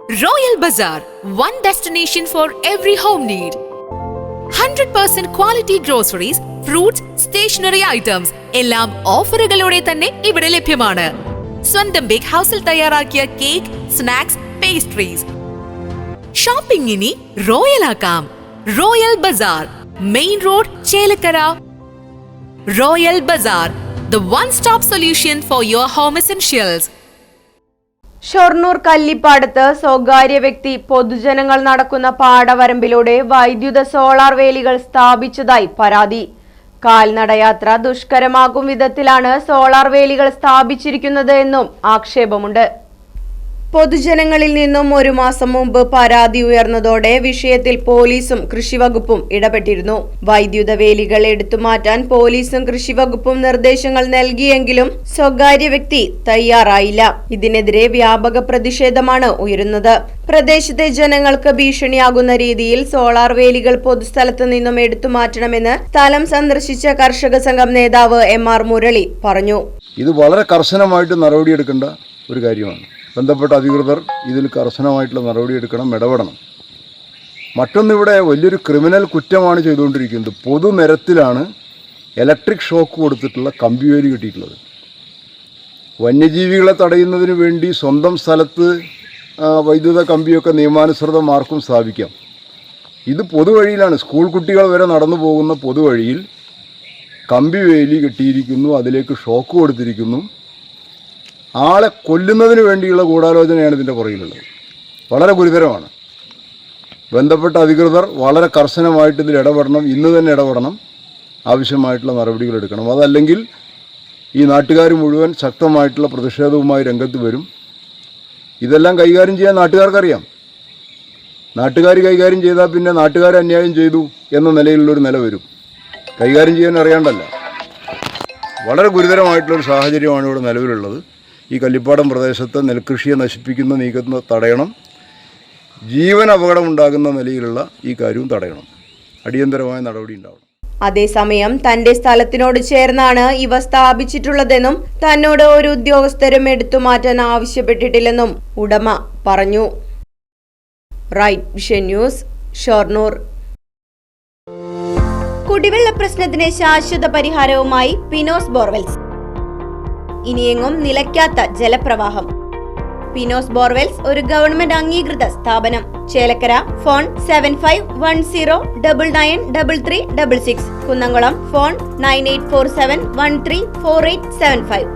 Royal Bazaar, one destination for every home need. 100% quality groceries, fruits, stationery items എല്ലാം ഓഫറുകളോടെ തന്നെ ഇവിടെ ലഭ്യമാണ്. സ്വന്തം ബേക്ക് ഹൗസിൽ തയ്യാറാക്കിയ കേക്ക്, സ്നാക്സ്, പേസ്ട്രീസ്. ഷോപ്പിംഗ് ഇനി റോയൽ ആക്കാം. Royal Bazaar, main road, Chelakkara. Royal Bazaar, the one-stop solution for your home essentials. Shoranur കല്ലിപ്പാടത്ത് സ്വകാര്യ വ്യക്തി പൊതുജനങ്ങൾ നടക്കുന്ന പാടവരമ്പിലൂടെ വൈദ്യുത സോളാർ വേലികൾ സ്ഥാപിച്ചതായി പരാതി. കാൽനടയാത്ര ദുഷ്കരമാകും വിധത്തിലാണ് സോളാർ വേലികൾ സ്ഥാപിച്ചിരിക്കുന്നത് എന്നും ആക്ഷേപമുണ്ട്. പൊതുജനങ്ങളിൽ നിന്നും 1 മാസം മുമ്പ് പരാതി ഉയർന്നതോടെ വിഷയത്തിൽ പോലീസും കൃഷിവകുപ്പും ഇടപെട്ടിരുന്നു. വൈദ്യുത വേലികൾ എടുത്തുമാറ്റാൻ പോലീസും കൃഷിവകുപ്പും നിർദ്ദേശങ്ങൾ നൽകിയെങ്കിലും സ്വകാര്യ വ്യക്തി തയ്യാറായില്ല. ഇതിനെതിരെ വ്യാപക പ്രതിഷേധമാണ് ഉയരുന്നത്. പ്രദേശത്തെ ജനങ്ങൾക്ക് ഭീഷണിയാകുന്ന രീതിയിൽ സോളാർ വേലികൾ പൊതുസ്ഥലത്ത് നിന്നും എടുത്തുമാറ്റണമെന്ന് സ്ഥലം സന്ദർശിച്ച കർഷക സംഘം നേതാവ് MR മുരളി പറഞ്ഞു. ഇത് വളരെ കർശനമായിട്ട് നടപടിയെടുക്കേണ്ട ഒരു കാര്യമാണ്. ബന്ധപ്പെട്ട അധികൃതർ ഇതിൽ കർശനമായിട്ടുള്ള നടപടിയെടുക്കണം, ഇടപെടണം. മറ്റൊന്നിവിടെ വലിയൊരു ക്രിമിനൽ കുറ്റമാണ് ചെയ്തുകൊണ്ടിരിക്കുന്നത്. പൊതുനിരത്തിലാണ് ഇലക്ട്രിക് ഷോക്ക് കൊടുത്തിട്ടുള്ള കമ്പിവേലി കിട്ടിയിട്ടുള്ളത്. വന്യജീവികളെ തടയുന്നതിന് വേണ്ടി സ്വന്തം സ്ഥലത്ത് വൈദ്യുത കമ്പിയൊക്കെ നിയമാനുസൃതം ആർക്കും സ്ഥാപിക്കാം. ഇത് പൊതുവഴിയിലാണ്, സ്കൂൾ കുട്ടികൾ വരെ നടന്നു പോകുന്ന പൊതുവഴിയിൽ കമ്പിവേലി കെട്ടിയിരിക്കുന്നു, അതിലേക്ക് ഷോക്ക് കൊടുത്തിരിക്കുന്നു. ആളെ കൊല്ലുന്നതിന് വേണ്ടിയുള്ള ഗൂഢാലോചനയാണ് ഇതിൻ്റെ പുറകിലുള്ളത്. വളരെ ഗുരുതരമാണ്. ബന്ധപ്പെട്ട അധികൃതർ വളരെ കർശനമായിട്ട് ഇതിൽ ഇടപെടണം, ഇന്ന് തന്നെ ഇടപെടണം, ആവശ്യമായിട്ടുള്ള നടപടികൾ എടുക്കണം. അതല്ലെങ്കിൽ ഈ നാട്ടുകാർ മുഴുവൻ ശക്തമായിട്ടുള്ള പ്രതിഷേധവുമായി രംഗത്ത് വരും. ഇതെല്ലാം കൈകാര്യം ചെയ്യാൻ നാട്ടുകാർക്കറിയാം. നാട്ടുകാർ കൈകാര്യം ചെയ്താൽ പിന്നെ നാട്ടുകാർ അന്യായം ചെയ്തു എന്ന നിലയിലുള്ളൊരു നില വരും. കൈകാര്യം ചെയ്യാൻ അറിയാണ്ടല്ല. വളരെ ഗുരുതരമായിട്ടുള്ളൊരു സാഹചര്യമാണ് ഇവിടെ നിലവിലുള്ളത്. ഈ കല്ലിപ്പാടം പ്രദേശത്ത് നെൽകൃഷിയെ നശിപ്പിക്കുന്ന നീക്കം തടയണം. ജീവൻ അപകടമുണ്ടാകുന്ന നിലയിലുള്ള ഈ കാര്യവും തടയണം. അടിയന്തരമായ നടപടി ഉണ്ടാവണം. അതേസമയം തന്റെ സ്ഥലത്തിനോട് ചേർന്നാണ് ഇവ സ്ഥാപിച്ചിട്ടുള്ളതെന്നും തന്നോട് ഒരു ഉദ്യോഗസ്ഥരും എടുത്തുമാറ്റാൻ ആവശ്യപ്പെട്ടിട്ടില്ലെന്നും ഉടമ പറഞ്ഞു. Right Vision News, Shoranur. കുടിവെള്ള പ്രശ്നത്തിന് ശാശ്വത പരിഹാരവുമായി പിനോസ് ബോർവെൽസ്. ഇനിയെങ്ങും നിലയ്ക്കാത്ത ജലപ്രവാഹം. പിനോസ് ബോർവെൽസ് ഒരു ഗവൺമെന്റ് അംഗീകൃത സ്ഥാപനം. ചേലക്കര. ഫോൺ 7510993366. കുന്നംകുളം. ഫോൺ 9847134875.